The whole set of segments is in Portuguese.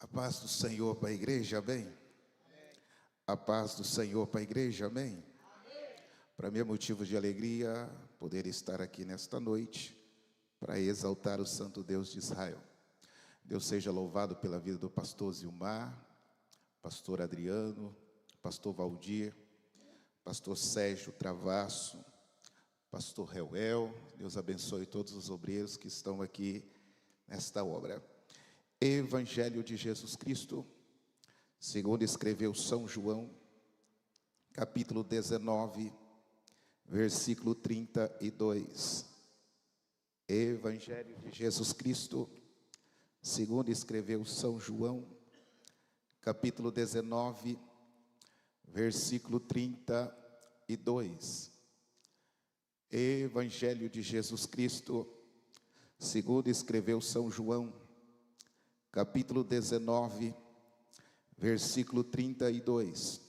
A paz do Senhor para a igreja, amém? A paz do Senhor para a igreja, amém? Para mim é motivo de alegria poder estar aqui nesta noite para exaltar o Santo Deus de Israel. Deus seja louvado pela vida do pastor Zilmar, pastor Adriano, pastor Valdir, pastor Sérgio Travasso, pastor Reuel. Deus abençoe todos os obreiros que estão aqui nesta obra. Evangelho de Jesus Cristo, segundo escreveu São João, capítulo 19, versículo 32. Evangelho de Jesus Cristo, segundo escreveu São João, capítulo 19, versículo 32. Evangelho de Jesus Cristo, segundo escreveu São João, capítulo 19, versículo 32.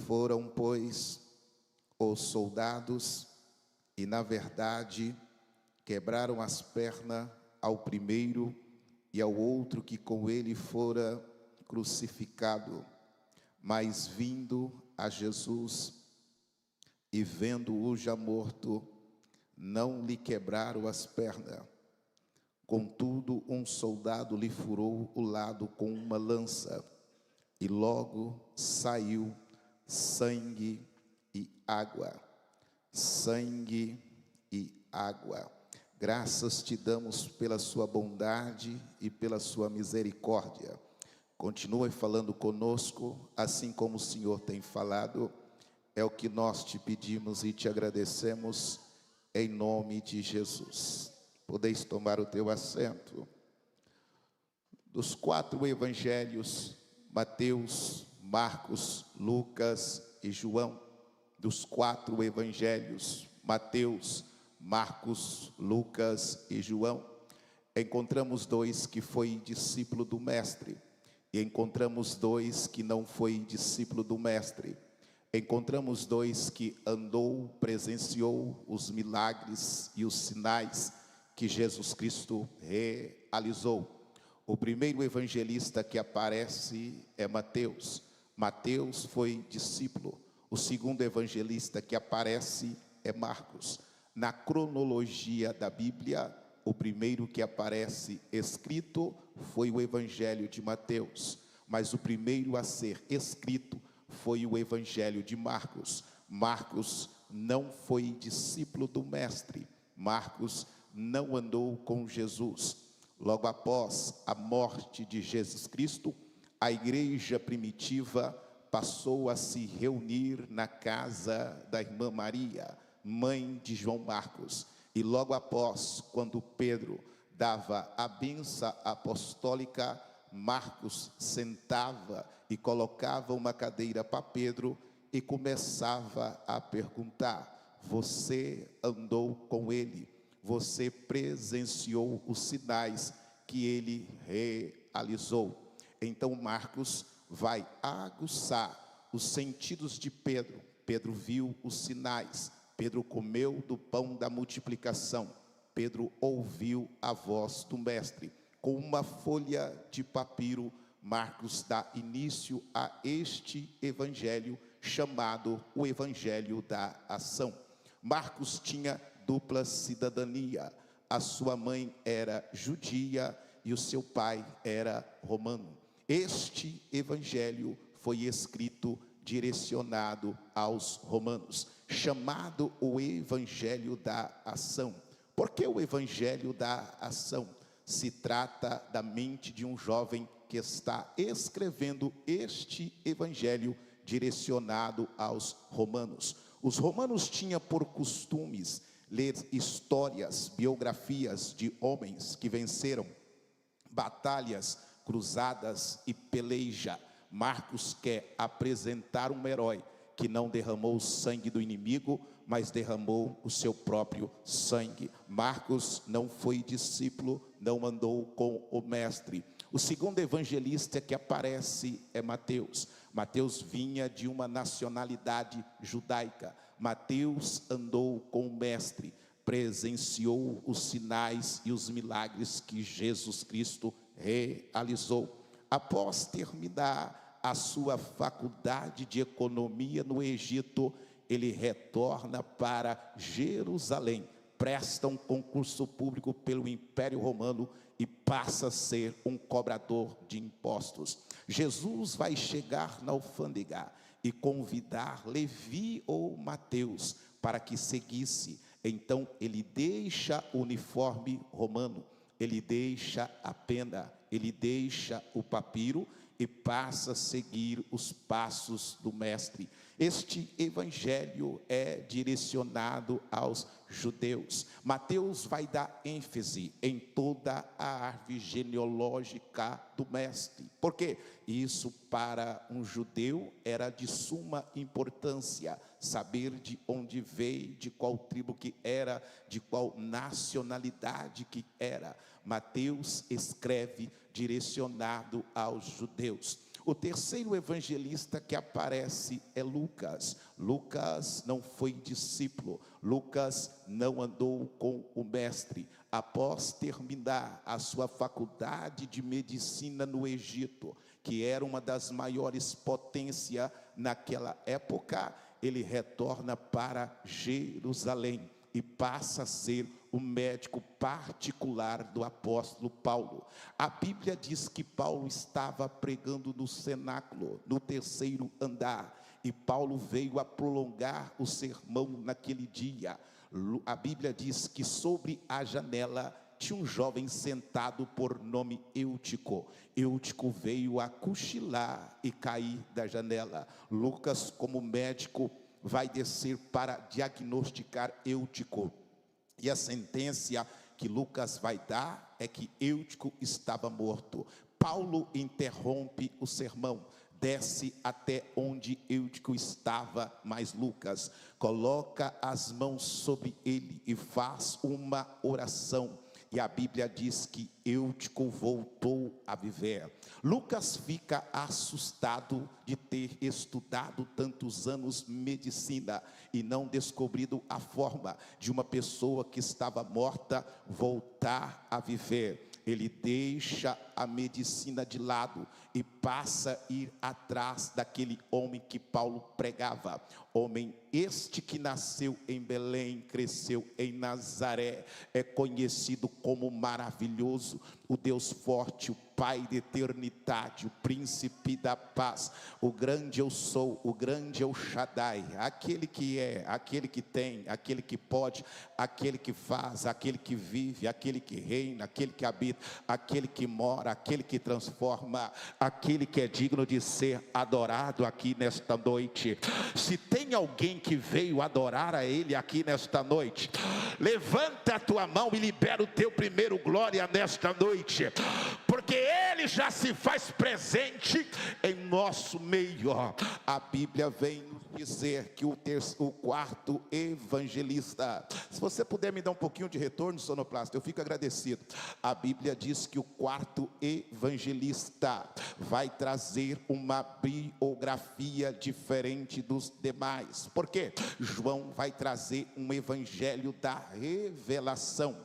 Foram, pois, os soldados e, na verdade, quebraram as pernas ao primeiro e ao outro que com ele fora crucificado. Mas vindo a Jesus e vendo-o já morto, não lhe quebraram as pernas. Contudo, um soldado lhe furou o lado com uma lança, e logo saiu sangue e água. Sangue e água. Graças te damos pela sua bondade e pela sua misericórdia. Continue falando conosco, assim como o Senhor tem falado. É o que nós te pedimos e te agradecemos, em nome de Jesus. Podeis tomar o teu assento. Dos 4 evangelhos, Mateus, Marcos, Lucas e João, dos 4 evangelhos, Mateus, Marcos, Lucas e João, encontramos 2 que foi discípulo do mestre, e encontramos 2 que não foi discípulo do mestre. Encontramos 2 que andou, presenciou os milagres e os sinais que Jesus Cristo realizou. O primeiro evangelista que aparece é Mateus. Mateus foi discípulo. O segundo evangelista que aparece é Marcos. Na cronologia da Bíblia, o primeiro que aparece escrito foi o evangelho de Mateus, mas o primeiro a ser escrito foi o evangelho de Marcos. Marcos não foi discípulo do mestre. Marcos não andou com Jesus. Logo após a morte de Jesus Cristo, a igreja primitiva passou a se reunir na casa da irmã Maria, mãe de João Marcos. E logo após, quando Pedro dava a bênção apostólica, Marcos sentava e colocava uma cadeira para Pedro e começava a perguntar: você andou com ele? Você presenciou os sinais que ele realizou? Então Marcos vai aguçar os sentidos de Pedro. Pedro viu os sinais, Pedro comeu do pão da multiplicação, Pedro ouviu a voz do mestre. Com uma folha de papiro, Marcos dá início a este evangelho chamado o Evangelho da Ação. Marcos tinha dupla cidadania. A sua mãe era judia e o seu pai era romano. Este evangelho foi escrito direcionado aos romanos, chamado o Evangelho da Ação. Por que o Evangelho da Ação? Se trata da mente de um jovem que está escrevendo este evangelho direcionado aos romanos. Os romanos tinham por costumes ler histórias, biografias de homens que venceram batalhas, cruzadas e peleja. Marcos quer apresentar um herói que não derramou o sangue do inimigo, mas derramou o seu próprio sangue. Marcos não foi discípulo, não andou com o mestre. O segundo evangelista que aparece é Mateus. Mateus vinha de uma nacionalidade judaica. Mateus andou com o mestre, presenciou os sinais e os milagres que Jesus Cristo realizou. após terminar a sua faculdade de economia no Egito, ele retorna para Jerusalém, presta um concurso público pelo Império Romano e passa a ser um cobrador de impostos. Jesus vai chegar na alfândega e convidar Levi ou Mateus para que seguisse. Então ele deixa o uniforme romano, ele deixa a pena, ele deixa o papiro e passa a seguir os passos do mestre. Este evangelho é direcionado aos judeus. Mateus vai dar ênfase em toda a árvore genealógica do mestre. Por quê? Isso para um judeu era de suma importância, saber de onde veio, de qual tribo que era, de qual nacionalidade que era. Mateus escreve direcionado aos judeus. O terceiro evangelista que aparece é Lucas. Lucas não foi discípulo, Lucas não andou com o mestre. Após terminar a sua faculdade de medicina no Egito, que era uma das maiores potências naquela época, ele retorna para Jerusalém e passa a ser o médico particular do apóstolo Paulo. A Bíblia diz que Paulo estava pregando no cenáculo, no terceiro andar, e Paulo veio a prolongar o sermão naquele dia. A Bíblia diz que sobre a janela tinha um jovem sentado por nome Eutico. Eutico veio a cochilar e cair da janela. Lucas, como médico, vai descer para diagnosticar Eutico. E a sentença que Lucas vai dar é que Eutico estava morto. Paulo interrompe o sermão, desce até onde Eutico estava, mas Lucas coloca as mãos sobre ele e faz uma oração. E a Bíblia diz que Eutico voltou a viver. Lucas fica assustado de ter estudado tantos anos medicina e não descobrido a forma de uma pessoa que estava morta voltar a viver. Ele deixa a medicina de lado e passa a ir atrás daquele homem que Paulo pregava. Homem este que nasceu em Belém, cresceu em Nazaré, é conhecido como maravilhoso, o Deus forte, o Pai de eternidade, o príncipe da paz, o grande eu sou, o grande El Shaddai, aquele que é, aquele que tem, aquele que pode, aquele que faz, aquele que vive, aquele que reina, aquele que habita, aquele que mora, aquele que transforma, aquele que é digno de ser adorado aqui nesta noite. Se tem alguém que veio adorar a Ele aqui nesta noite, levanta a tua mão e libera o teu primeiro glória nesta noite, porque Ele já se faz presente em nosso meio. A Bíblia vem nos dizer que o quarto evangelista, se você puder me dar um pouquinho de retorno, sonoplasta, eu fico agradecido. A Bíblia diz que o quarto evangelista vai trazer uma biografia diferente dos demais. Por quê? João vai trazer um evangelho da revelação,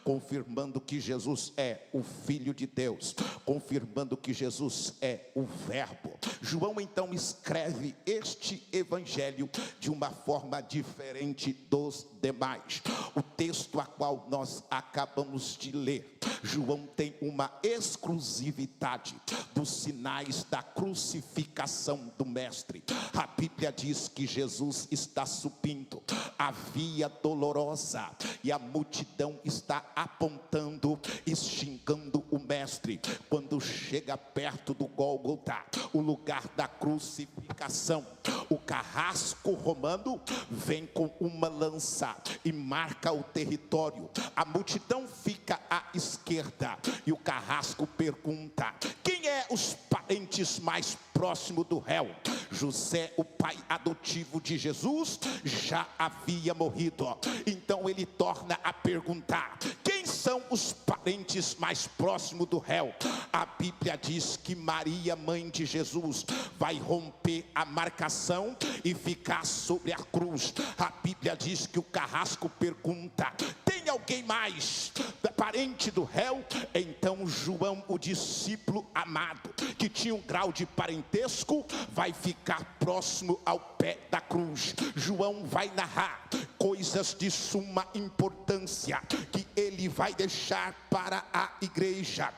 confirmando que Jesus é o Filho de Deus, confirmando que Jesus é o Verbo. João então escreve este evangelho de uma forma diferente dos demais. O texto a qual nós acabamos de ler, João tem uma exclusividade dos sinais da crucificação do mestre. A Bíblia diz que Jesus está subindo a via dolorosa e a multidão está apontando e xingando o mestre. Quando chega perto do Gólgota, o lugar da crucificação, o carrasco romano vem com uma lança e marca o território. A multidão fica à esquerda e o carrasco pergunta: quem é os parentes mais próximos do réu? José, o pai adotivo de Jesus, já havia morrido. Então ele torna a perguntar: quem são os parentes mais próximos do réu? A Bíblia diz que Maria, mãe de Jesus, vai romper a marcação e ficar sobre a cruz. A Bíblia diz que o carrasco pergunta: tem alguém mais parente do réu? Então João, o discípulo amado, que tinha um grau de parentesco, vai ficar próximo ao pé da cruz. João vai narrar coisas de suma importância que ele vai deixar para a igreja.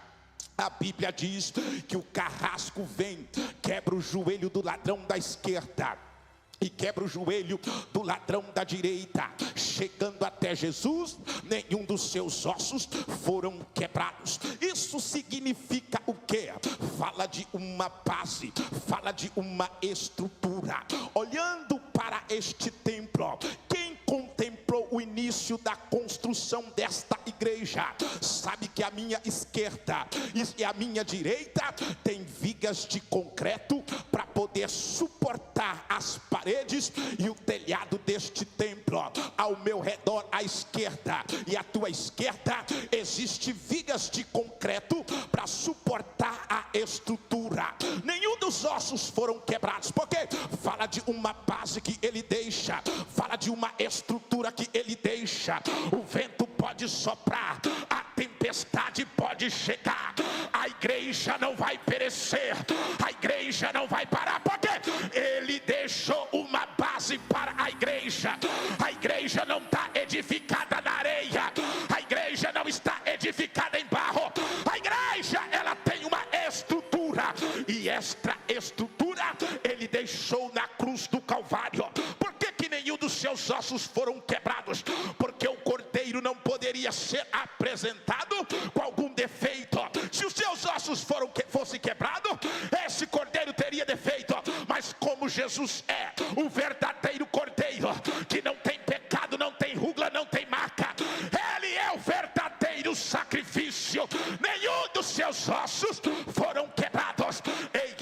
A Bíblia diz que o carrasco vem, quebra o joelho do ladrão da esquerda e quebra o joelho do ladrão da direita. Chegando até Jesus, nenhum dos seus ossos foram quebrados. Isso significa o quê? Fala de uma base, fala de uma estrutura. Olhando para este templo, quem contemplou o início da construção desta igreja sabe que a minha esquerda e a minha direita tem vigas de concreto para poder suportar as paredes e o telhado deste templo. Ao meu redor, à esquerda e à tua esquerda, existe vigas de concreto para suportar a estrutura. Nenhum dos ossos foram quebrados, porque fala de uma base que ele deixa, fala de uma estrutura que ele deixa. O vento pode soprar, a tempestade pode chegar, a igreja não vai perecer, a igreja não vai parar, porque ele deixou uma base para a igreja. A igreja não está edificada na areia, a igreja não está edificada em barro, a igreja ela tem uma estrutura, e esta estrutura ele deixou na cruz do Calvário. Por que nenhum dos seus ossos foram quebrados? Porque o cordeiro não poderia ser apresentado com algum defeito. Se os seus ossos fossem quebrados, esse cordeiro teria defeito. Mas como Jesus é o verdadeiro cordeiro, que não tem pecado, não tem ruga, não tem marca, ele é o verdadeiro sacrifício. Nenhum dos seus ossos foram quebrados. Ei,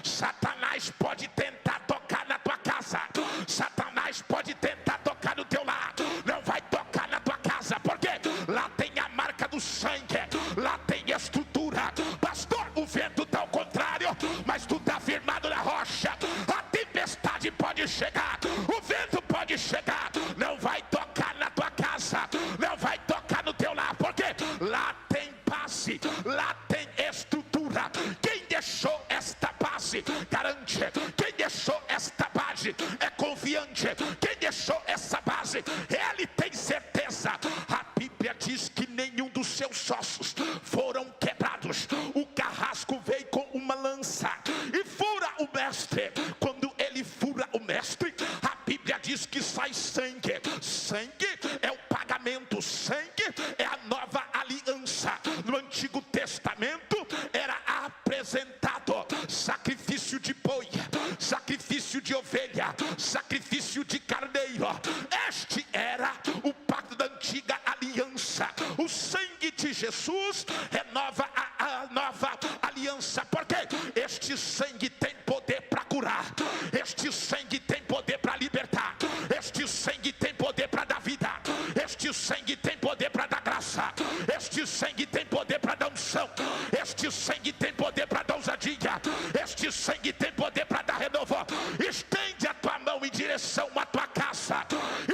Satanás pode tentar tocar na tua casa, Satanás pode tentar tocar no teu lar, não vai tocar na tua casa, porque lá tem a marca do sangue, lá tem estrutura. Pastor, o vento está ao contrário, mas tu está firmado na rocha. A tempestade pode chegar, o vento pode chegar, não vai tocar na tua casa, não vai tocar no teu lar, porque lá tem base, lá tem estrutura. Quem deixou esta base garante, quem deixou esta base é confiante, quem deixou essa base ele tem certeza. A Bíblia diz que nenhum dos seus ossos foram quebrados. O carrasco veio com uma lança e fura o mestre. Quando ele fura o mestre, a Bíblia diz que sai sangue. Sangue é o pagamento, sangue é a nova aliança. No Antigo Testamento era apresentado sacrifício de boi, sacrifício de ovelha, sacrifício de carneiro. Este era o pacto da antiga aliança. O sangue de Jesus renova a nova aliança, porque este sangue tem poder para curar, este sangue tem poder para libertar, este sangue tem poder para dar vida, este sangue tem poder para dar graça, este sangue tem poder para dar unção, este sangue tem poder para dar ousadia, este sangue tem poder para dar renovo. Estende a tua mão em direção à tua casa,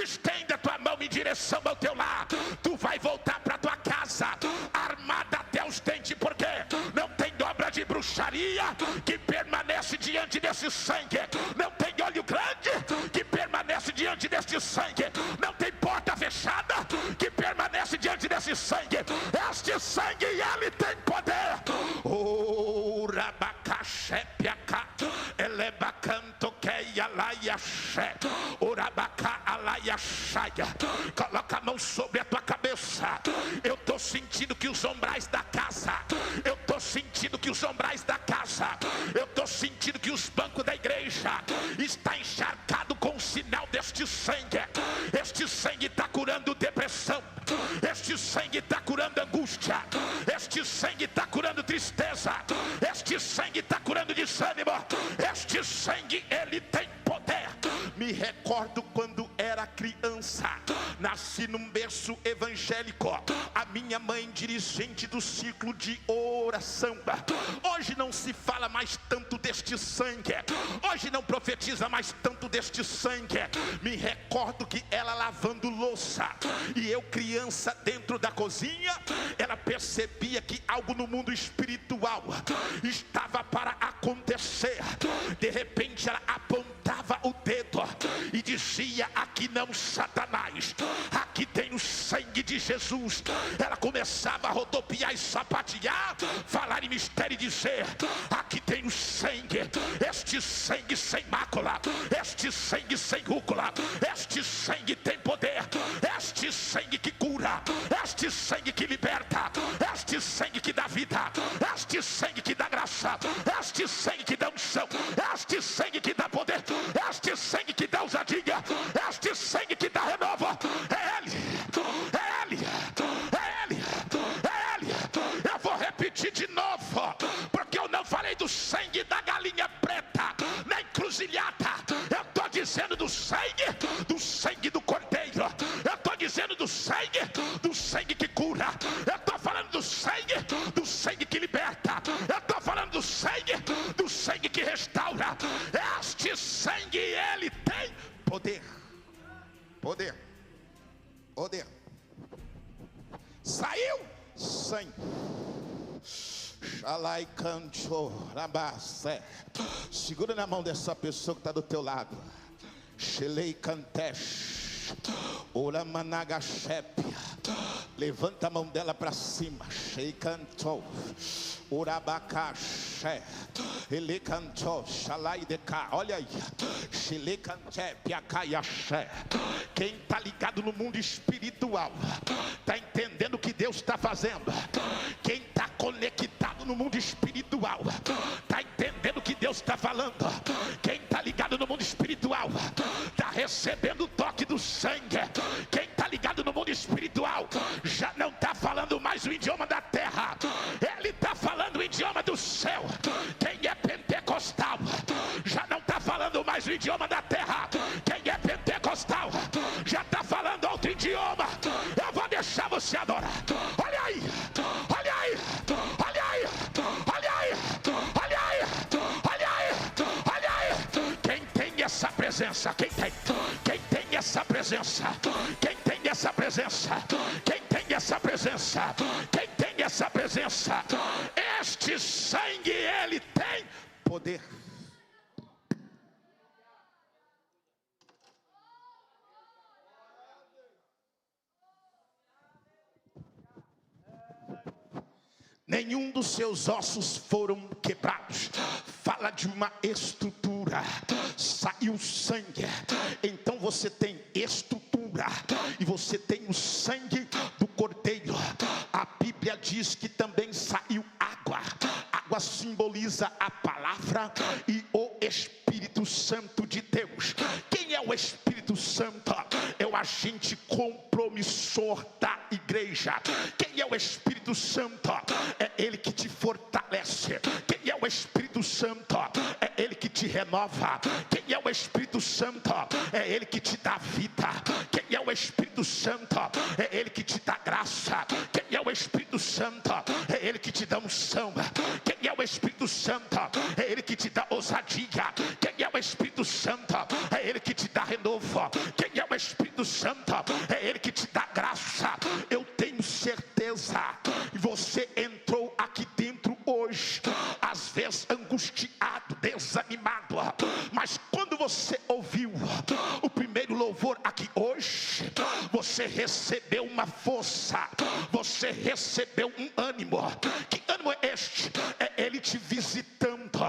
estende a tua mão em direção ao teu lar. Tu vai voltar para tua casa armada até os dentes, porque não tem obra de bruxaria que permanece diante desse sangue, não tem olho grande que permanece diante desse sangue, não tem porta fechada que permanece diante desse sangue. Este sangue ele tem poder. Rabacaxepiaca, elebacanto que alaiaxé, orabaca alaiaxaia. Coloca a mão sobre a tua cabeça. Eu estou sentindo que os ombrais da casa, eu estou sentindo que os ombrais da casa, eu estou sentindo que os bancos da igreja está encharcado com o sinal deste sangue. Este sangue está curando depressão, este sangue está curando angústia, este sangue está curando tristeza, este sangue está curando desânimo, este sangue ele tem poder. Me recordo quando era criança, nasci num berço evangélico, a minha mãe dirigente do ciclo de oração. Hoje não se fala mais tanto deste sangue, hoje não profetiza mais tanto deste sangue. Me recordo que ela lavando louça e eu criança dentro da cozinha, ela percebia que algo no mundo espiritual estava para Jesus, ela começava a rodopiar e sapatear, falar em mistério e dizer: aqui tem o sangue, este sangue sem mácula, este sangue sem rúcula, este sangue tem poder, este sangue que cura, este sangue que liberta, este sangue que dá vida, este sangue que dá graça, este sangue que dá unção, este sangue que dá poder, este sangue que dá ousadia, este sangue que dá renova. É Ele, é Ele, é Ele, é Ele. Eu vou repetir de novo, porque eu não falei do sangue da galinha preta na encruzilhada. Eu estou dizendo do sangue do cordeiro. Eu estou dizendo do sangue que cura. Eu estou falando do sangue que liberta. Eu estou falando do sangue que restaura. Este sangue, ele tem poder. Poder. Poder. Saiu sangue. Shalai canto rabase. Segura na mão dessa pessoa que está do teu lado. Shelei cantesh. Ora managashepia. Levanta a mão dela para cima. Shei cantou. Urabacaxé. Ele cantou. Shalai deca. Olha aí. Shele canté piacaiaxé. Quem está ligado no mundo espiritual está entendendo o que Deus está fazendo. Quem está conectado no mundo espiritual está entendendo o que Deus está falando. Quem está ligado no mundo espiritual está recebendo o toque do sangue. Quem está ligado no mundo espiritual já não está falando mais o idioma da terra, ele está falando o idioma do céu. Quem é pentecostal já não está falando mais o idioma da terra. Quem é pentecostal já está falando outro idioma. Eu vou deixar você adorar. Olha aí, olha aí, olha aí, olha aí, olha aí, olha aí, olha aí. Quem tem essa presença? Quem tem? Quem tem essa presença? Quem tem essa presença? Quem tem essa presença? Quem tem essa presença? Este sangue, ele tem poder. Nenhum dos seus ossos foram quebrados. Fala de uma estrutura. Saiu sangue. Então você tem estrutura e você tem o sangue do cordeiro. A Bíblia diz que também saiu água. Água simboliza a palavra e o Espírito Santo de Deus. Quem é o Espírito Santo? É o agente compromissor da igreja. Quem é o Espírito Santo? É ele que te fortalece. Quem é o Espírito Santo? É ele que te renova. Quem é o Espírito Santo? É ele que te dá vida. Quem é o Espírito Santo? É ele que te dá graça. Quem é o Espírito Santo? É ele que te dá unção. Quem é o Espírito Santo? É ele que te dá ousadia. Quem é o Espírito Santo? É ele que te dá renovo. Quem é o Espírito Santo? É ele que te dá graça. Eu tenho certeza, você entrou aqui dentro hoje, às vezes angustiado, desanimado, mas quando você ouviu o primeiro louvor aqui hoje, você recebeu uma força, você recebeu um ânimo. Que ânimo é este? É ele te visitando,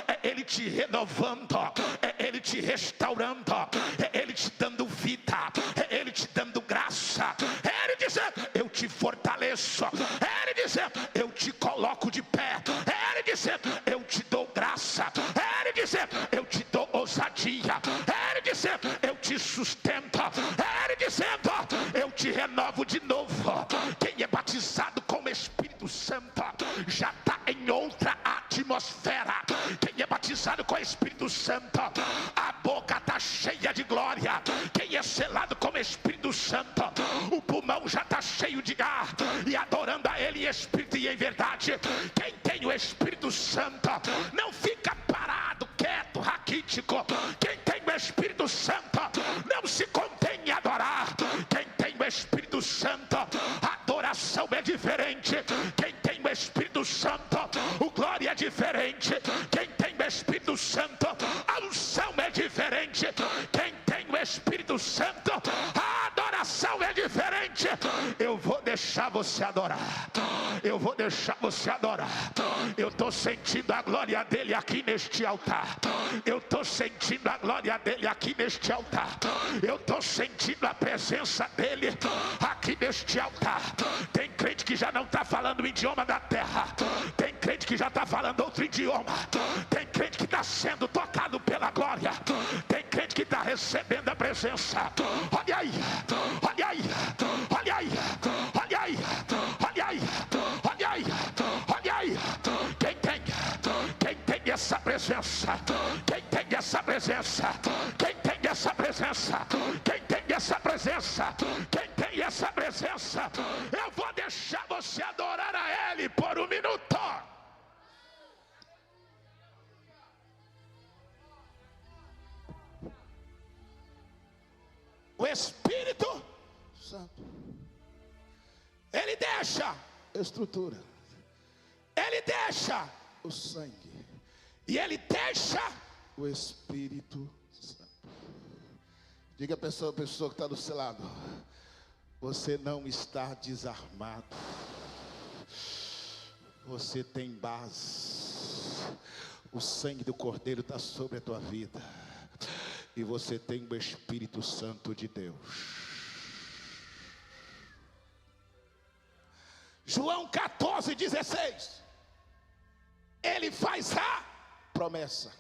é ele te renovando, é ele te restaurando, é ele te dando vida, é ele te dando graça, é ele dizendo: eu te fortaleço, é ele dizendo: eu te coloco de pé, é ele dizendo: eu te dou graça, é ele dizendo: eu te dou ousadia, é ele dizendo: eu te sustento, é ele dizendo: eu te renovo de novo. Quem é batizado com o Espírito Santo já está em outra atmosfera. Quem é batizado com o Espírito Santo, a boca está cheia de glória. Quem é selado com o Espírito Santo, o pulmão já está cheio de ar, e adorando a ele em espírito e em verdade. Quem tem o Espírito Santo não fica parado, quieto, raquítico. Quem tem o Espírito Santo não se contém em adorar. Quem tem o Espírito Santo, a adoração é diferente. Quem tem o Espírito Santo, o glória é diferente. Quem tem o Espírito Santo, a unção é diferente. Quem tem o Espírito Santo, a adoração é diferente. Eu vou deixar você adorar. Eu vou deixar você adorar. Eu estou sentindo a glória dele aqui neste altar. Eu estou sentindo a glória dele aqui neste altar. Eu estou sentindo a presença dele aqui neste altar. Tem crente que já não está falando o idioma da terra. Tem crente que já está falando outro idioma. Tem crente que está sendo tocado pela glória. Tem crente que está recebendo a presença. Olha aí, olha aí, olha aí, olha aí, olha aí, olha aí, olha aí. Quem tem essa presença? Quem tem essa presença? Quem tem essa presença? Quem tem essa presença? Quem tem essa presença? Eu vou deixar você adorar a ele por um minuto. O Espírito Santo, ele deixa estrutura, ele deixa o sangue, e ele deixa o Espírito Santo. Diga a pessoa que está do seu lado: você não está desarmado. Você tem base. O sangue do Cordeiro está sobre a tua vida. E você tem o Espírito Santo de Deus. João 14:16. Ele faz a promessa: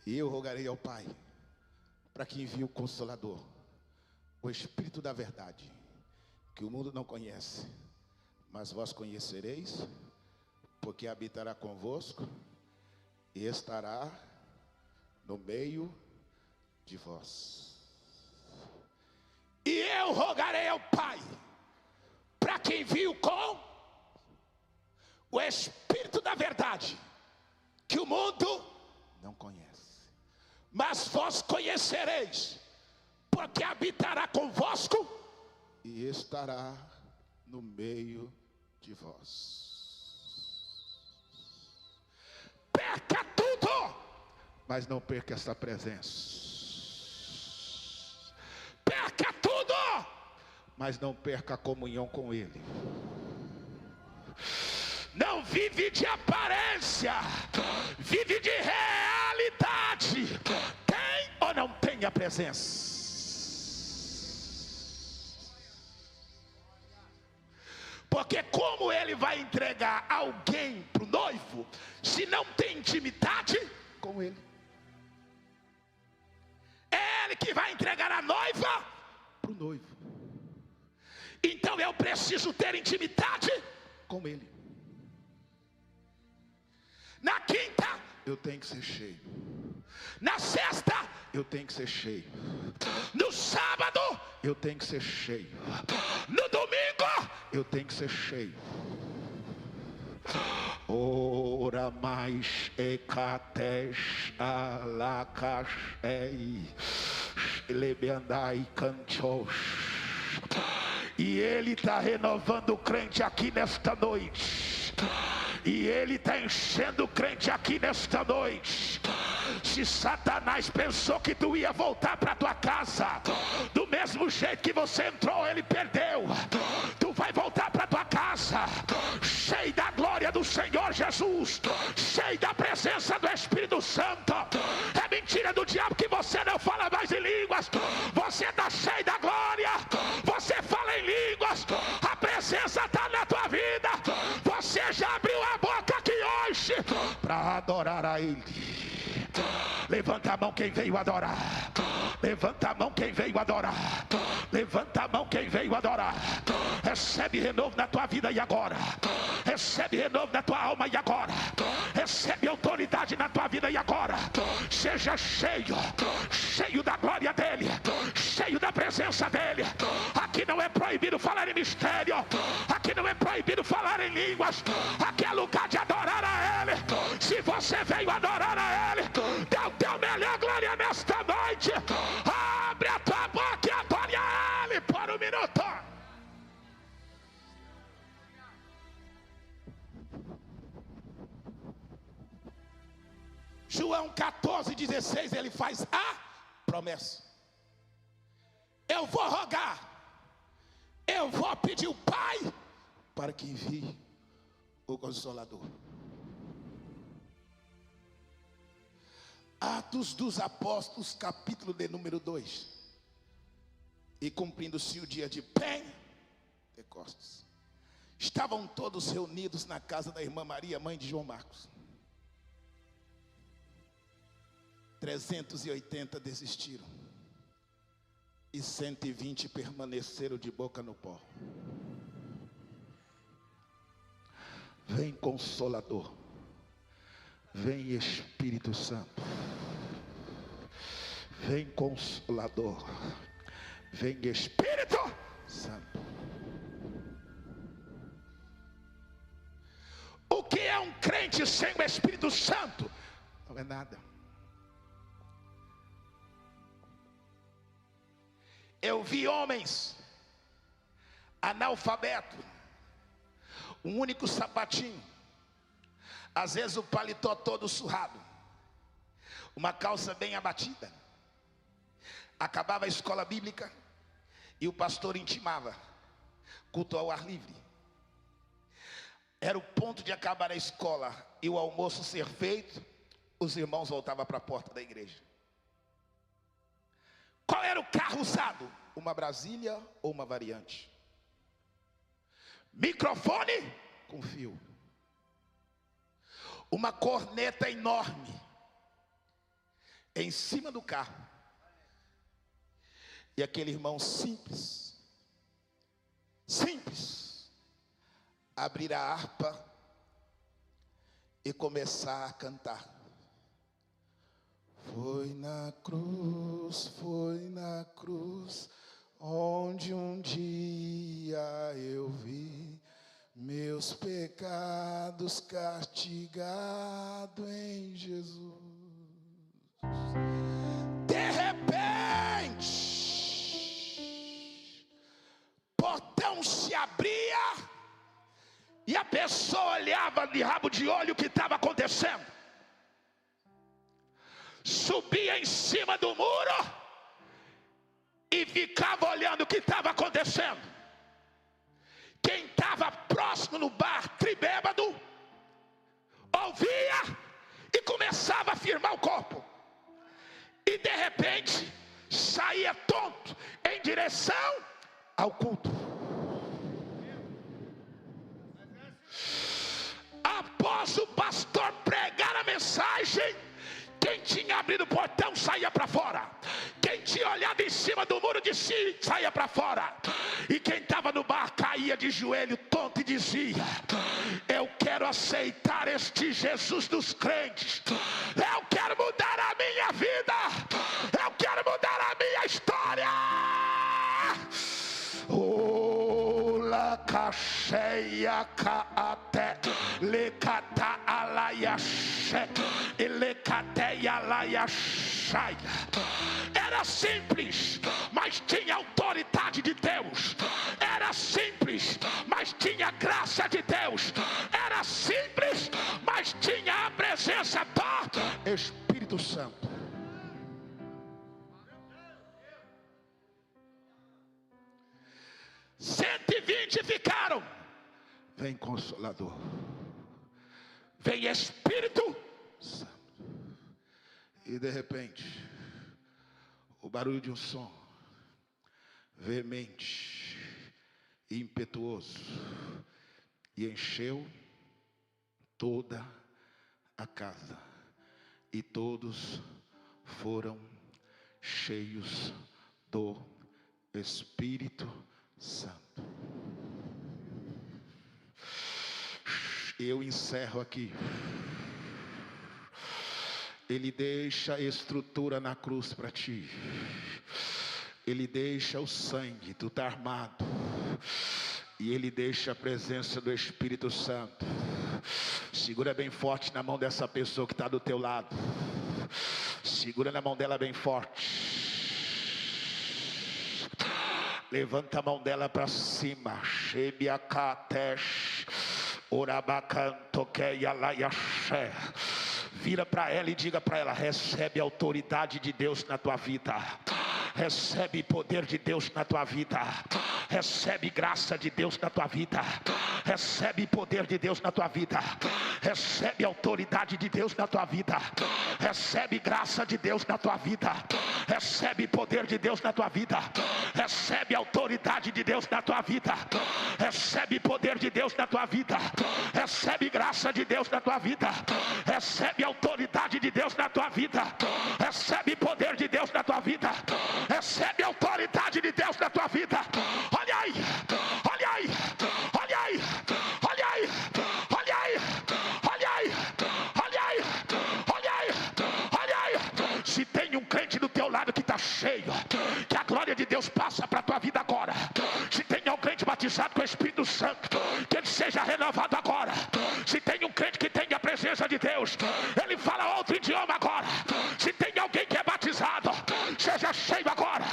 e eu rogarei ao Pai para que envie o Consolador, o Espírito da verdade, que o mundo não conhece, mas vós conhecereis, porque habitará convosco e estará no meio de vós. E eu rogarei ao Pai para que envie o Espírito da verdade, que o mundo não conhece, mas vós conhecereis, porque habitará convosco e estará no meio de vós. Perca tudo, mas não perca essa presença. Perca tudo, mas não perca a comunhão com Ele. Não vive de aparência, vive de realidade. Tem ou não tem a presença? Porque como ele vai entregar alguém para o noivo, se não tem intimidade com ele? É ele que vai entregar a noiva para o noivo. Então eu preciso ter intimidade com ele. Na quinta, eu tenho que ser cheio. Na sexta, eu tenho que ser cheio. No sábado, eu tenho que ser cheio. No domingo, eu tenho que ser cheio. Ora mais ecates alacas lebeandai cantos. E ele está renovando o crente aqui nesta noite. E ele está enchendo o crente aqui nesta noite. Se Satanás pensou que tu ia voltar para tua casa do mesmo jeito que você entrou, ele perdeu. Tu vai voltar para tua casa cheio da glória do Senhor Jesus, cheio da presença do Espírito Santo. É mentira do diabo que você não fala mais em línguas. Você está cheio da glória, você fala em línguas, a presença está na tua vida. Você já abriu a boca aqui hoje para adorar a Ele. Levanta a mão quem veio adorar. Levanta a mão quem veio adorar. Levanta a mão quem veio adorar. Recebe renovo na tua vida e agora. Recebe renovo na tua alma e agora. Recebe autoridade na tua vida e agora. Seja cheio, cheio da glória dele, cheio da presença dele. Aqui não é proibido falar em mistério. Aqui não é proibido falar em línguas. Aqui é lugar de adorar a ele. Se você veio adorar a ele, dê o teu melhor glória nesta noite. Abre a tua boca e adore a ele por um minuto. João 14:16, ele faz a promessa. Eu vou rogar, eu vou pedir ao Pai para que envie o Consolador. Atos dos Apóstolos, capítulo de número 2. E cumprindo-se o dia de Pentecostes, estavam todos reunidos na casa da irmã Maria, mãe de João Marcos. 380 desistiram e 120 permaneceram de boca no pó. Vem Consolador, vem Espírito Santo, vem Consolador, vem Espírito Santo. O que é um crente sem o Espírito Santo? Não é nada. Eu vi homens analfabetos, um único sapatinho, às vezes o paletó todo surrado, uma calça bem abatida. Acabava a escola bíblica e o pastor intimava: culto ao ar livre. Era o ponto de acabar a escola e o almoço ser feito, os irmãos voltavam para a porta da igreja. Qual era o carro usado? Uma Brasília ou uma Variante? Microfone com fio. Uma corneta enorme em cima do carro. E aquele irmão simples, abrir a harpa e começar a cantar. Foi na cruz, onde um dia eu vi meus pecados castigados em Jesus. De repente, portão se abria e a pessoa olhava de rabo de olho o que estava acontecendo. Subia em cima do muro e ficava olhando o que estava acontecendo. Quem estava próximo no bar, tribêbado, ouvia e começava a firmar o corpo. E de repente saía tonto em direção ao culto. Após o pastor pregar a mensagem, quem tinha abrido o portão saía para fora. Quem tinha olhado em cima do muro de si saía para fora. E quem estava no bar caía de joelho tonto e dizia: eu quero aceitar este Jesus dos crentes. Eu quero mudar a minha vida. Eu quero mudar a minha história. Cacheia caate lecata alaiache elecateia alaiachai. Era simples, mas tinha autoridade de Deus. Era simples, mas tinha graça de Deus. Era simples, mas tinha a presença do Espírito Santo. Ficaram. Vem Consolador, vem Espírito Santo. E de repente, o barulho de um som veemente e impetuoso, e encheu toda a casa, e todos foram cheios do Espírito Santo. Eu encerro aqui. Ele deixa a estrutura na cruz para ti. Ele deixa o sangue, tu está armado. E ele deixa a presença do Espírito Santo. Segura bem forte na mão dessa pessoa que está do teu lado. Segura na mão dela bem forte. Levanta a mão dela para cima. Vira para ela e diga para ela: recebe a autoridade de Deus na tua vida. Recebe poder de Deus na tua vida. Recebe graça de Deus na tua vida. Recebe poder de Deus na tua vida. Recebe autoridade de Deus na tua vida. Recebe graça de Deus na tua vida. Recebe poder de Deus na tua vida. Recebe autoridade de Deus na tua vida. Recebe poder de Deus na tua vida. Recebe graça de Deus na tua vida. Recebe autoridade de Deus na tua vida. Recebe poder de Deus na tua vida. Recebe autoridade de Deus na tua vida. Olha aí, olha aí, olha aí, olha aí, olha aí, olha aí, olha aí, olha aí, olha aí. Se tem um crente do teu lado que está cheio, que a glória de Deus passa para a tua vida agora. Se tem um crente batizado com o Espírito Santo, que ele seja renovado agora. Se tem um crente que tem a presença de Deus, ele fala outro idioma agora. Se tem alguém que é batizado, seja cheio agora,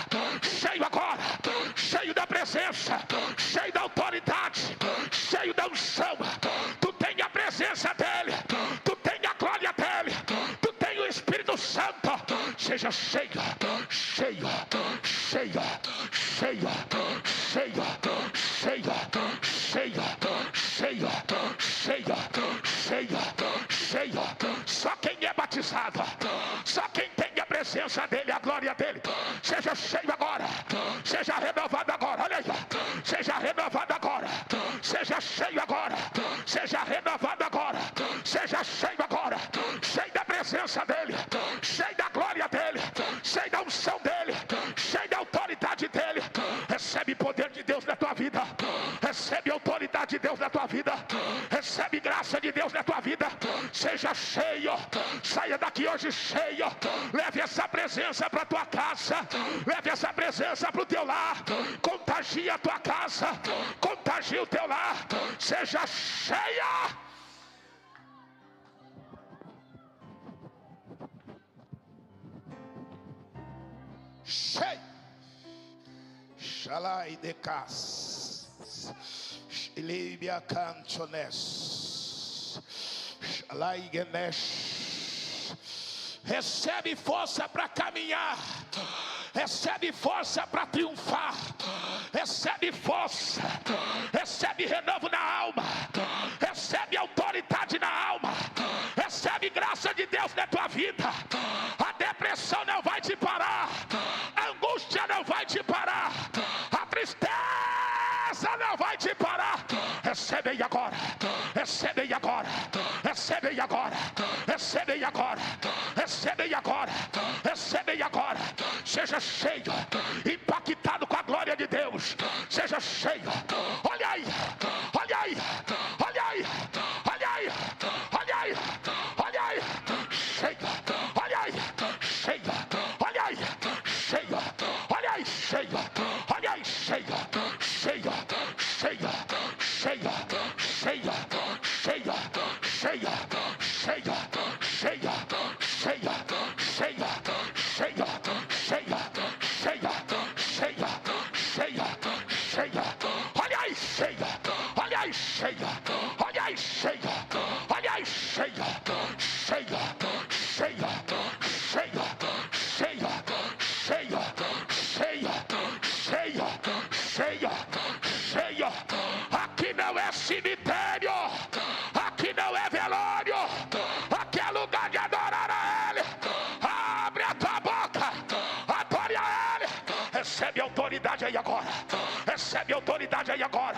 cheio agora, cheio da presença, cheio da autoridade, cheio da unção. Tu tem a presença dele, tu tem a glória dele, tu tem o Espírito Santo. Seja cheio, cheio, cheio, cheio, cheio, cheio, cheio, cheio, cheio, cheio, cheio. Só quem é batizado, só quem tem a presença dele, a glória dele. Seja cheio agora, seja renovado agora. Olha aí, seja renovado agora, seja cheio agora, seja renovado agora, seja cheio agora, cheio da presença dele, cheio da glória dele, cheio da unção dele, cheio da autoridade dele. Recebe poder de Deus na tua vida, recebe autoridade de Deus na tua vida, recebe graça de Deus na tua vida. Seja cheio, saia daqui hoje cheio. Leve essa presença para tua casa, leve essa presença para o teu lar. Contagia a tua casa, contagia o teu lar. Seja cheia. Cheio. Shalai de cas. Ilibia cantones. Shalai genesh. Recebe força para caminhar. Recebe força para triunfar. Recebe força. Recebe renovo na alma. Recebe autoridade na alma. Recebe graça de Deus na tua vida. A depressão não vai te parar. A angústia não vai te parar. A tristeza não vai te parar. Recebe aí agora. Recebe aí agora. Recebe aí agora. Recebe aí agora. Recebe aí agora. Recebe aí agora. Seja cheio, impactado com a glória de Deus. Seja cheio. Olha aí, olha aí, olha aí, olha aí, olha aí, olha aí, cheio, olha aí, cheio, olha aí, cheio, olha aí, cheio, olha aí, cheio, cheio, cheio, cheio, cheio, cheio, cheio, cheio, cheio, cheio, cheio, cheio, cheia, cheia, cheia, cheia, cheia. Olha aí, cheia. Olha aí, cheia. Olha aí, cheia. Olha aí, cheia. Cheia, cheia, cheia, cheia, cheia, cheia, cheia, cheia, cheia. Aqui não é cemitério. Aqui não é velório. Aqui é lugar de adorar a Ele. Abre a tua boca. Recebe autoridade aí agora. Recebe autoridade aí agora.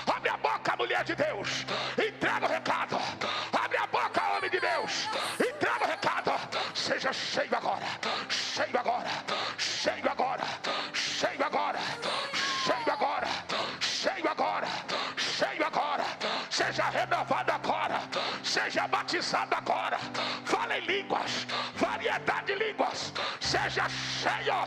Abre a boca, mulher de Deus. Entrega o recado. Abre a boca, homem de Deus. Entrega o recado. Seja cheio agora. Cheio agora. Cheio agora. Cheio agora. Cheio agora. Cheio agora. Cheio agora. Seja renovado agora. Seja batizado agora. Fala em línguas. Variedade de línguas. Seja cheio.